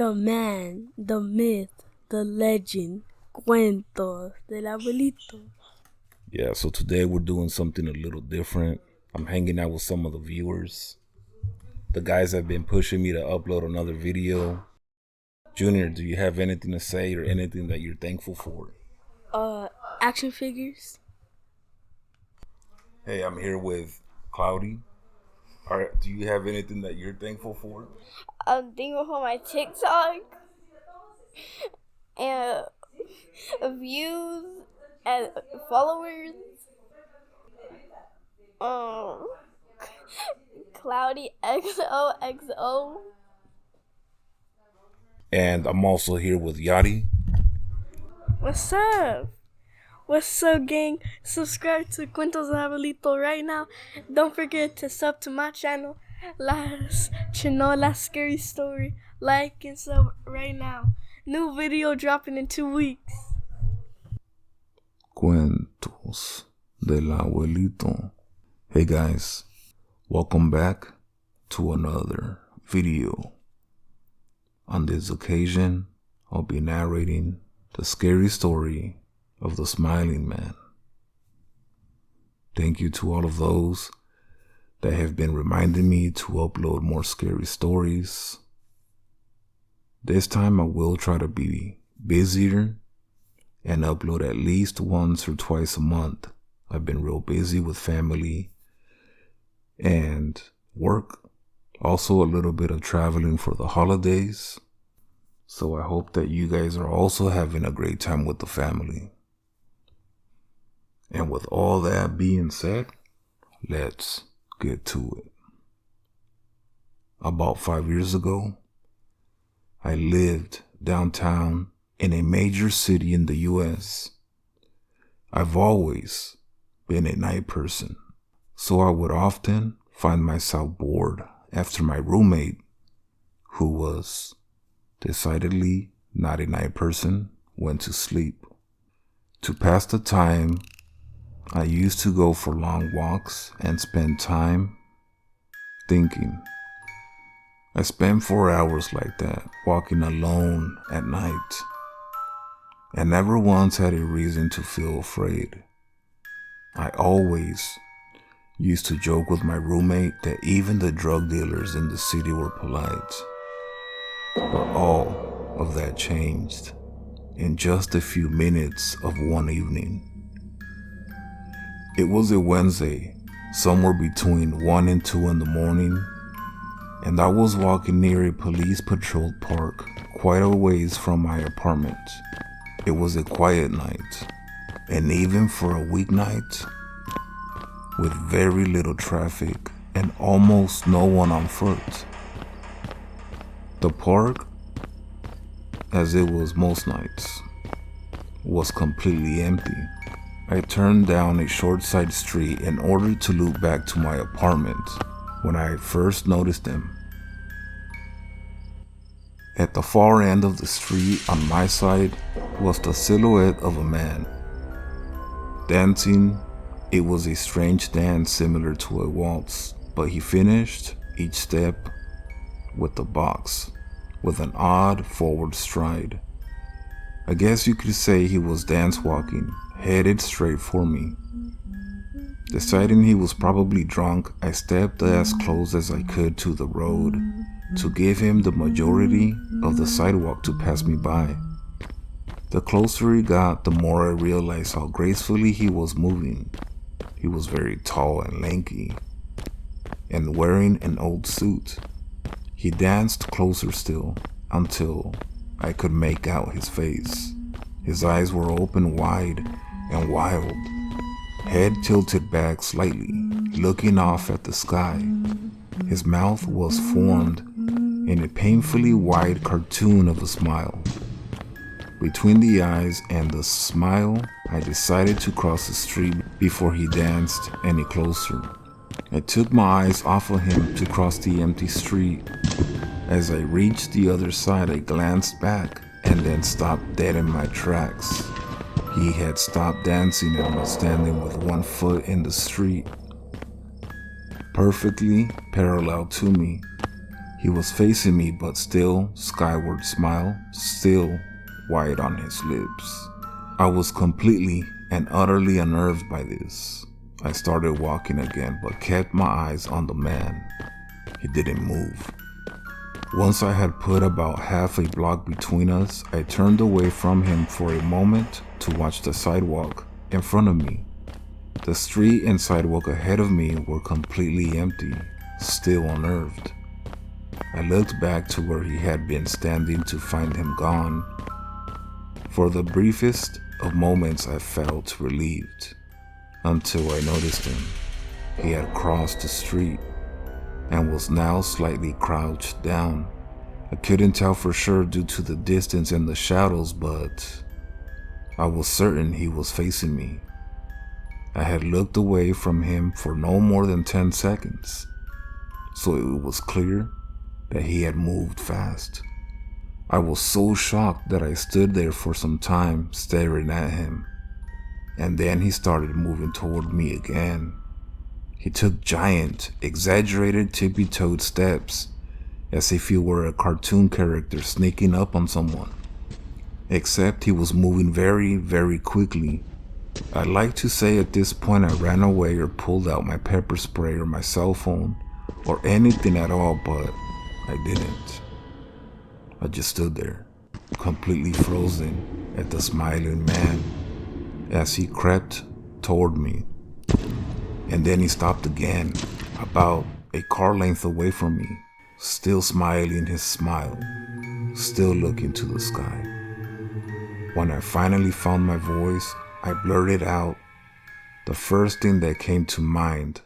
The man, the myth, the legend, Cuentos del Abuelito. Yeah, so today we're doing something a little different. I'm hanging out with some of the viewers. The guys have been pushing me to upload another video. Junior, do you have anything to say or anything that you're thankful for? Action figures. Hey, I'm here with Cloudy. All right, do you have anything that you're thankful for? I'm thankful for my TikTok and views and followers. Cloudy XOXO. And I'm also here with Yachty. What's up? What's up, gang? Subscribe to Cuentos del Abuelito right now. Don't forget to sub to my channel, Las Scary Story. Like and sub right now. New video dropping in 2 weeks. Cuentos del Abuelito. Hey guys, welcome back to another video. On this occasion, I'll be narrating the scary story of the Smiling Man. Thank you to all of those that have been reminding me to upload more scary stories. This time I will try to be busier and upload at least once or twice a month. I've been real busy with family and work. Also a little bit of traveling for the holidays. So I hope that you guys are also having a great time with the family. And with all that being said, let's get to it. About 5 years ago, I lived downtown in a major city in the US. I've always been a night person, so I would often find myself bored after my roommate, who was decidedly not a night person, went to sleep. To pass the time, I used to go for long walks and spend time thinking. I spent 4 hours like that, walking alone at night, and never once had a reason to feel afraid. I always used to joke with my roommate that even the drug dealers in the city were polite. But all of that changed in just a few minutes of one evening. It was a Wednesday, somewhere between 1 and 2 in the morning, and I was walking near a police patrolled park quite a ways from my apartment. It was a quiet night, and even for a weeknight, with very little traffic and almost no one on foot. The park, as it was most nights, was completely empty. I turned down a short side street in order to loop back to my apartment when I first noticed them. At the far end of the street on my side was the silhouette of a man. Dancing, it was a strange dance similar to a waltz, but he finished each step with a box, with an odd forward stride. I guess you could say he was dance walking, headed straight for me. Deciding he was probably drunk, I stepped as close as I could to the road to give him the majority of the sidewalk to pass me by. The closer he got, the more I realized how gracefully he was moving. He was very tall and lanky, and wearing an old suit. He danced closer still, until I could make out his face. His eyes were open wide and wild, head tilted back slightly, looking off at the sky. His mouth was formed in a painfully wide cartoon of a smile. Between the eyes and the smile, I decided to cross the street before he danced any closer. I took my eyes off of him to cross the empty street. As I reached the other side, I glanced back and then stopped dead in my tracks. He had stopped dancing and was standing with one foot in the street, perfectly parallel to me. He was facing me, but still, skyward smile, still white on his lips. I was completely and utterly unnerved by this. I started walking again, but kept my eyes on the man. He didn't move. Once I had put about half a block between us, I turned away from him for a moment to watch the sidewalk in front of me. The street and sidewalk ahead of me were completely empty, still unnerved. I looked back to where he had been standing to find him gone. For the briefest of moments I felt relieved, until I noticed him. He had crossed the street and was now slightly crouched down. I couldn't tell for sure due to the distance and the shadows, but I was certain he was facing me. I had looked away from him for no more than 10 seconds, so it was clear that he had moved fast. I was so shocked that I stood there for some time staring at him, and then he started moving toward me again. He took giant, exaggerated tippy-toed steps, as if he were a cartoon character sneaking up on someone. Except he was moving very, very quickly. I'd like to say at this point I ran away or pulled out my pepper spray or my cell phone or anything at all, but I didn't. I just stood there, completely frozen at the smiling man as he crept toward me. And then he stopped again, about a car length away from me, still smiling his smile, still looking to the sky. When I finally found my voice, I blurted out the first thing that came to mind.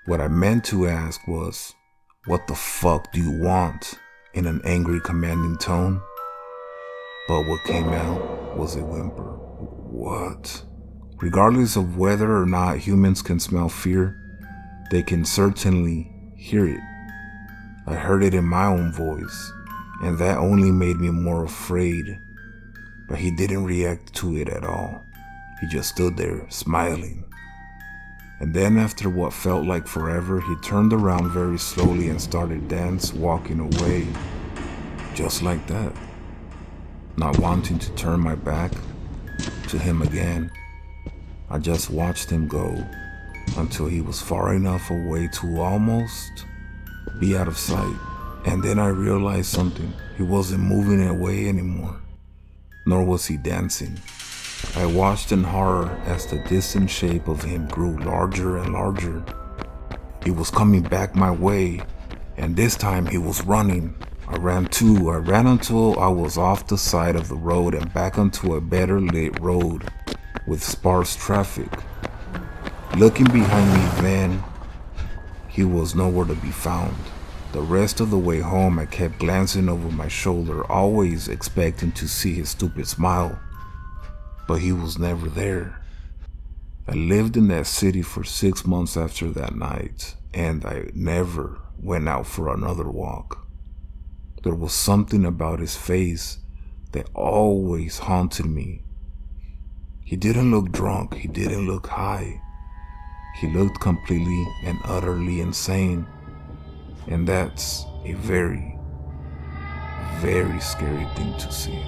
What I meant to ask was, "What the fuck do you want?" in an angry, commanding tone. But what came out was a whimper. What? Regardless of whether or not humans can smell fear, they can certainly hear it. I heard it in my own voice, and that only made me more afraid. But he didn't react to it at all. He just stood there, smiling. And then after what felt like forever, he turned around very slowly and started walking away. Just like that. Not wanting to turn my back to him again, I just watched him go until he was far enough away to almost be out of sight. And then I realized something. He wasn't moving away anymore, nor was he dancing. I watched in horror as the distant shape of him grew larger and larger. He was coming back my way, and this time he was running. I ran too. I ran until I was off the side of the road and back onto a better lit road with sparse traffic. Looking behind me then, he was nowhere to be found. The rest of the way home I kept glancing over my shoulder, always expecting to see his stupid smile. But he was never there. I lived in that city for 6 months after that night, and I never went out for another walk. There was something about his face that always haunted me. He didn't look drunk, he didn't look high. He looked completely and utterly insane. And that's a very, very scary thing to see.